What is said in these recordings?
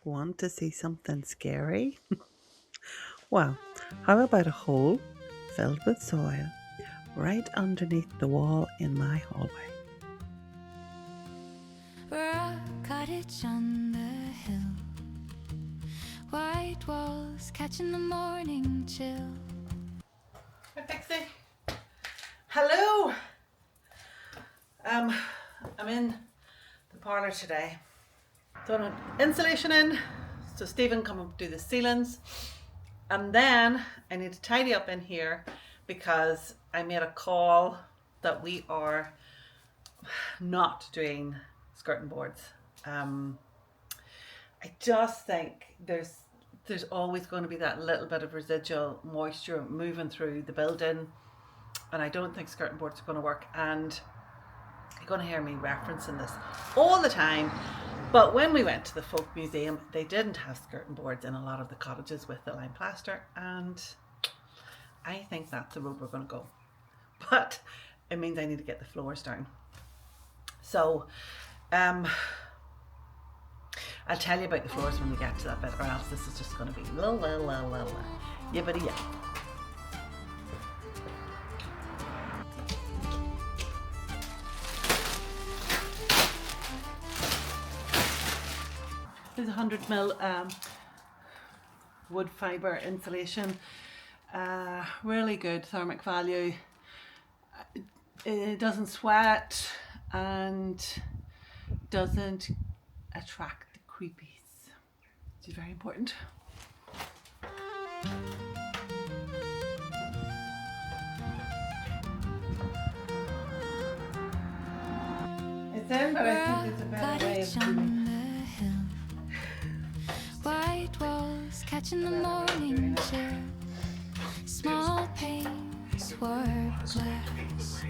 Want to see something scary? Well, how about a hole filled with soil right underneath the wall in my hallway? We're a cottage on the hill, white walls catching the morning chill. Hi, Pixie. Hello. I'm in the parlour today. Done insulation in, so Stephen come and do the ceilings, and then I need to tidy up in here because I made a call that we are not doing skirting boards. I just think there's always going to be that little bit of residual moisture moving through the building, and I don't think skirting boards are going to work. And you're going to hear me referencing this all the time, but when we went to the folk museum, they didn't have skirting boards in a lot of the cottages with the lime plaster, and I think that's the road we're going to go. But it means I need to get the floors down. So I'll tell you about the floors when we get to that bit, or else this is just going to be yibbity yip. This is 100mm wood fibre insulation. Really good thermic value. It doesn't sweat and doesn't attract the creepies, which is very important. It's in, but I think there's a better way of doing it. White walls catching the morning chill. Small panes were glass,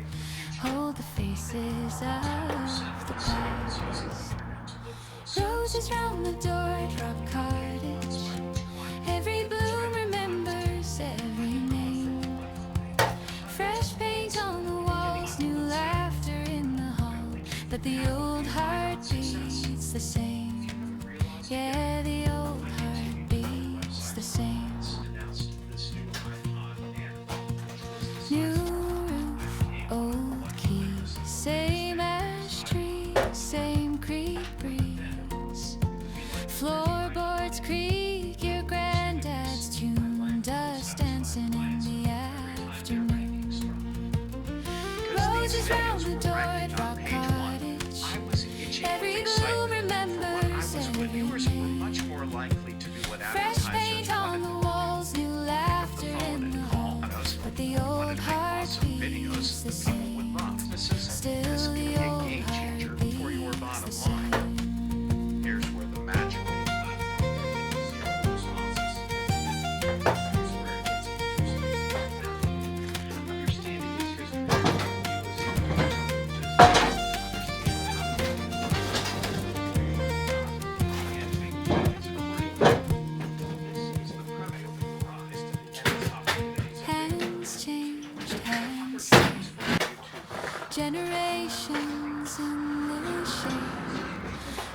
hold the faces of the past. Roses round the door at Rock Cottage. Every bloom remembers every name. Fresh paint on the walls, new laughter in the hall. But the old heart beats the same. Yeah, the old heart beats the same. New roof, old keys, same ash tree, same creek breeze. Floorboards creak, your granddad's tune, dust dancing in the afternoon. Roses round the door at Rock Cottage. Every bloom remembers every name. Fresh paint on the walls, new laughter in the hall. But the old heart beats the same. Still the old heart beats the same. Here's where the magic Hands changed, hands changed. Generations in the shade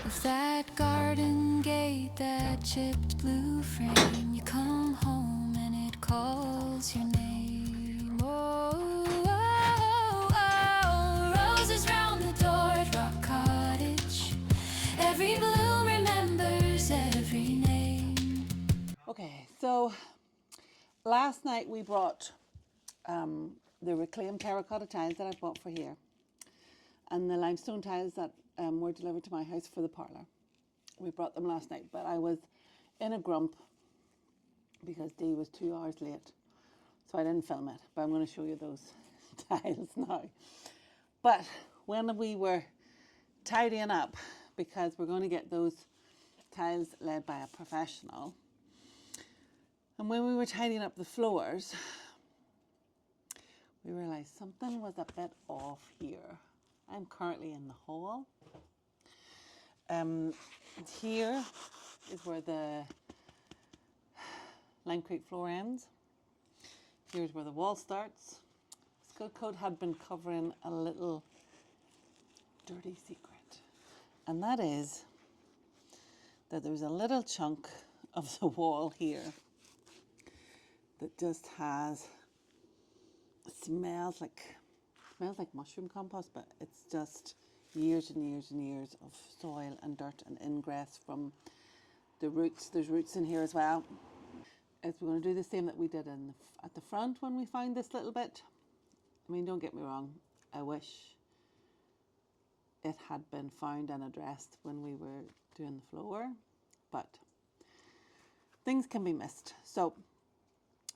of that garden gate, that chipped blue frame. You come home and it calls your name. Oh, oh, oh. Roses round the door at Rock Cottage. Every bloom remembers every name. Okay, so last night we brought the reclaimed terracotta tiles that I bought for here, and the limestone tiles that were delivered to my house for the parlour. We brought them last night, but I was in a grump because Dee was 2 hours late, so I didn't film it, but I'm going to show you those tiles now. But when we were tidying up, because we're going to get those tiles led by a professional, and when we were tidying up the floors, we realised something was a bit off here. I'm currently in the hall. Here is where the Lime Creek floor ends. Here's where the wall starts. Skid coat had been covering a little dirty secret, and that is that there's a little chunk of the wall here that just has, it smells like mushroom compost, but it's just years and years and years of soil and dirt and ingress from the roots. There's roots in here as well. Is we're going to do the same that we did at the front when we found this little bit. I mean, don't get me wrong, I wish it had been found and addressed when we were doing the floor, but things can be missed. So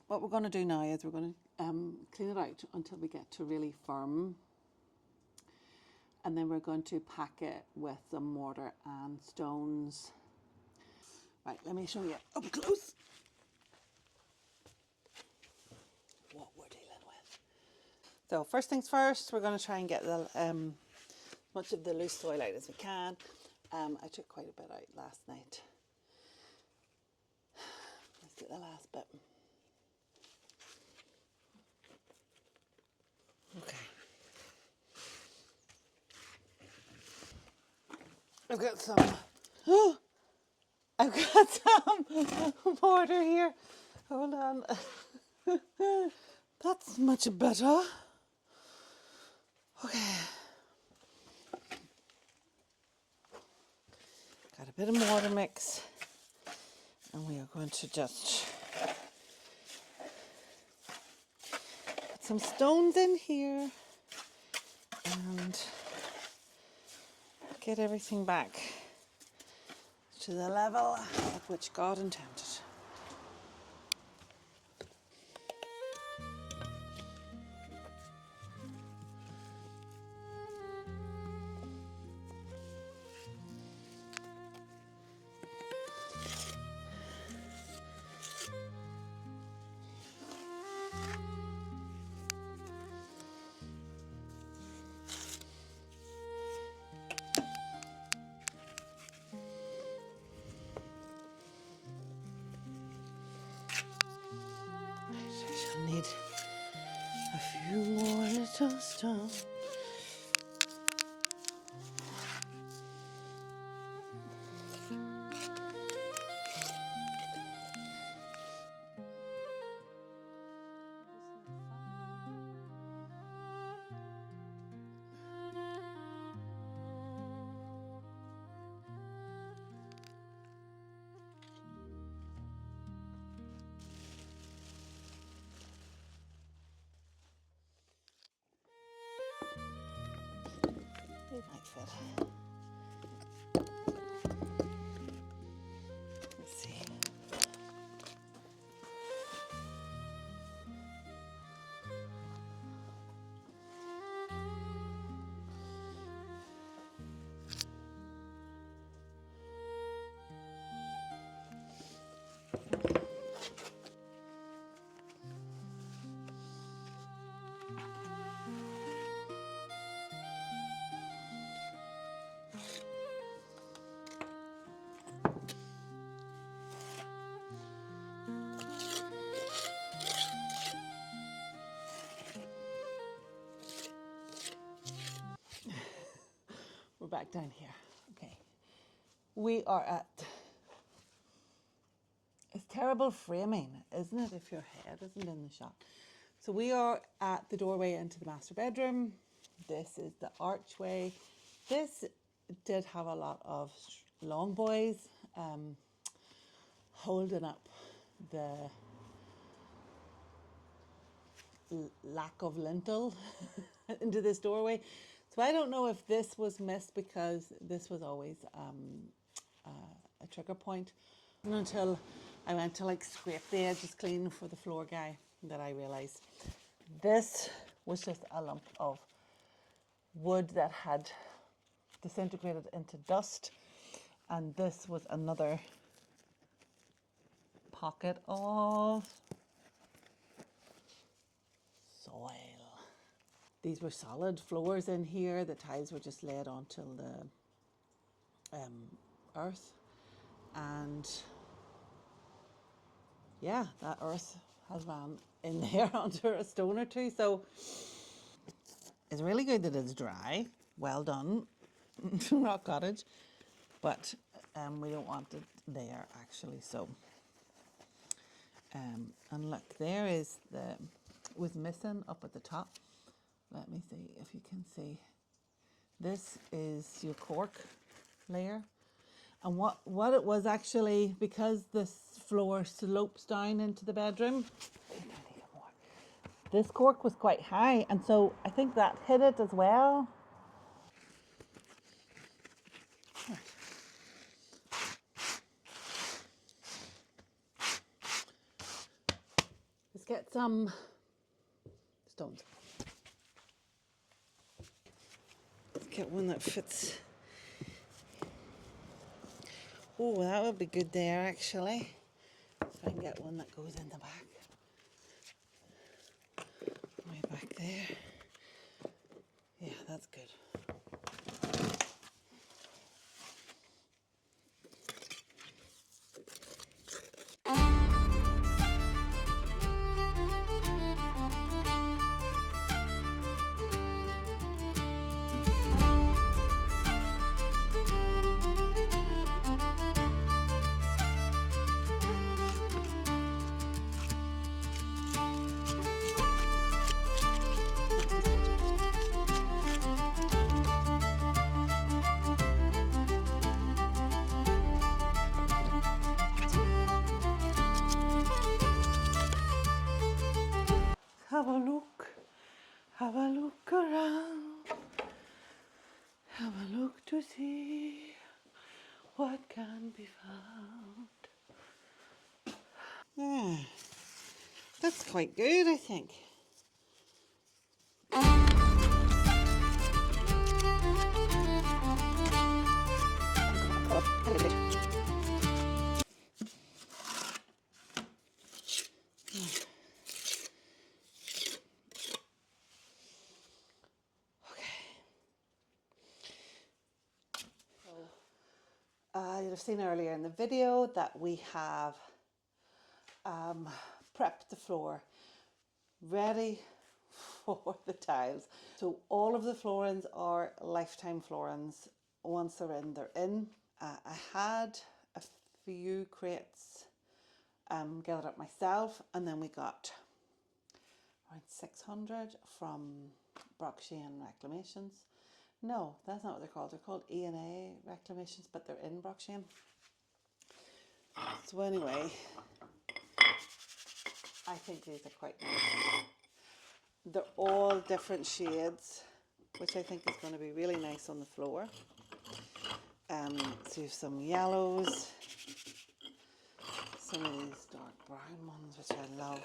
what we're going to do now is we're going to clean it out until we get to really firm, and then we're going to pack it with some mortar and stones. Right, let me show you up close what we're dealing with. So first things first, we're going to try and get the much of the loose soil out as we can. I took quite a bit out last night. Let's get the last bit. Okay. I've got some. I've got some mortar here. Hold on. That's much better. Okay. Got a bit of mortar mix, and we are going to just put some stones in here and get everything back to the level at which God intended. I shall need a few more little stones. They might fit. Let's see. We're back down here. Okay. We are at, it's terrible framing, isn't it, if your head isn't in the shot? So we are at the doorway into the master bedroom. This is the archway. This did have a lot of long boys holding up the lack of lintel into this doorway. So I don't know if this was missed because this was always a trigger point. And until I went to like scrape the edges clean for the floor guy that I realised this was just a lump of wood that had disintegrated into dust, and this was another pocket of soil. These were solid floors in here. The tiles were just laid onto the earth, and yeah, that earth has ran in there onto a stone or two. So it's really good that it's dry. Well done, Rock Cottage. But we don't want it there actually. So, and look, there is was missing up at the top. Let me see if you can see. This is your cork layer. And what it was actually, because this floor slopes down into the bedroom, this cork was quite high, and so I think that hit it as well. Let's get some stones. Let's get one that fits. Oh, that would be good there actually. If I can get one that goes in the back. Way back there. Yeah, that's good. Have a look around, have a look to see what can be found. Yeah, that's quite good, I think. You'll have seen earlier in the video that we have prepped the floor ready for the tiles. So all of the floorings are lifetime floorings. Once they're in, they're in. I had a few crates gathered up myself, and then we got around 600 from Brockshian Reclamations. No, that's not what they're called. They're called E&A Reclamations, but they're in Brockshian. So anyway, I think these are quite nice. They're all different shades, which I think is going to be really nice on the floor. So you have some yellows, some of these dark brown ones, which I love.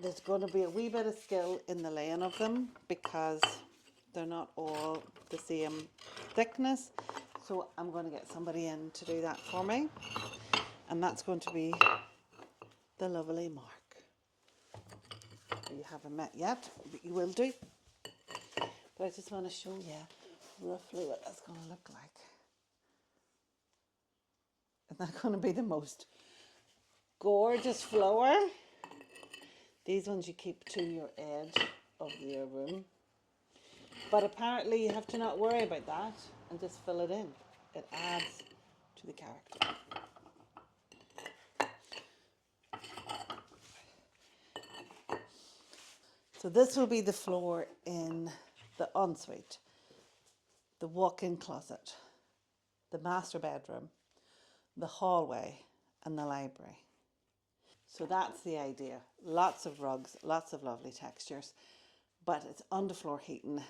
There's going to be a wee bit of skill in the laying of them because they're not all the same thickness. So I'm going to get somebody in to do that for me. And that's going to be the lovely Mark. You haven't met yet, but you will do. But I just want to show you roughly what that's going to look like. Isn't that going to be the most gorgeous floor? These ones you keep to your edge of your room. But apparently you have to not worry about that and just fill it in. It adds to the character. So this will be the floor in the ensuite, the walk-in closet, the master bedroom, the hallway, and the library. So that's the idea. Lots of rugs, lots of lovely textures, but it's underfloor heating,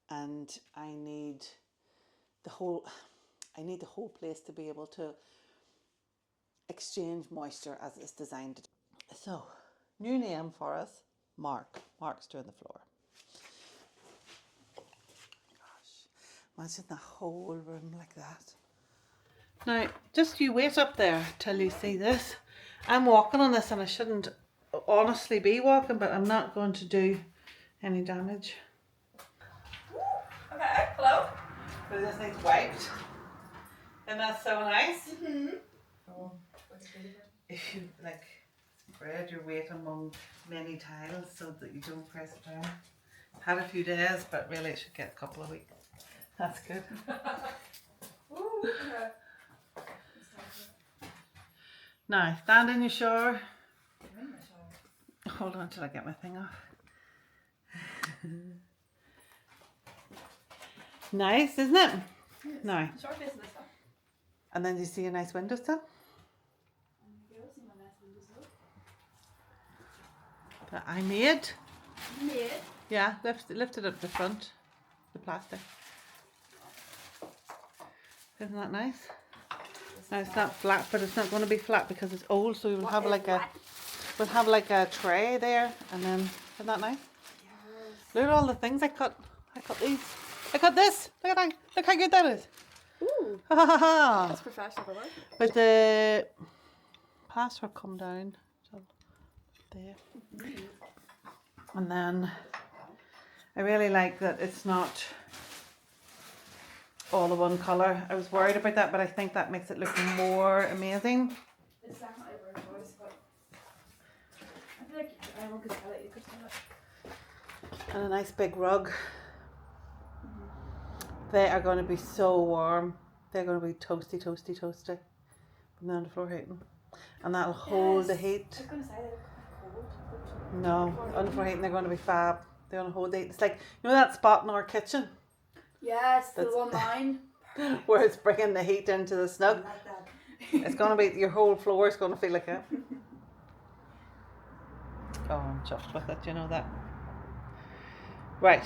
and I need the whole place to be able to exchange moisture as it's designed to do. So, new name for us, Mark. Mark's doing the floor. Gosh, imagine the whole room like that. Now, just you wait up there till you see this. I'm walking on this and I shouldn't honestly be walking, but I'm not going to do any damage. Okay, hello. So this needs wiped. And that's so nice. Mm-hmm. Oh, if you like spread your weight among many tiles so that you don't press it down. Had a few days, but really it should get a couple of weeks. That's good. Now, stand in your shower. Hold on till I get my thing off. Nice, isn't it? Now. And then do you see a nice windowsill? That I made. Yeah, lifted up the front, the plastic. Isn't that nice? Now it's not flat, but it's not going to be flat because it's old. So we'll have like a tray there, and then isn't that nice? Yes. Look at all the things I cut. I cut these. I cut this. Look at that. Look how good that is. Ooh. Ha That's professional work. But the plaster come down so there, and then I really like that it's not all the one colour. I was worried about that, but I think that makes it look more amazing. It's definitely a weird choice, but I feel like anyone could tell it. You could tell it. And a nice big rug. They are going to be so warm. They're going to be toasty, toasty, toasty from the underfloor heating, and that'll hold the heat. I was going to say they're cold. No, underfloor heating. They're going to be fab. They're going to hold the heat. It's like, you know that spot in our kitchen Yes, the one line. where it's bringing the heat into the snug. Like that. It's going to be, your whole floor is going to feel like it. Oh, I'm chuffed with it. You know that. Right.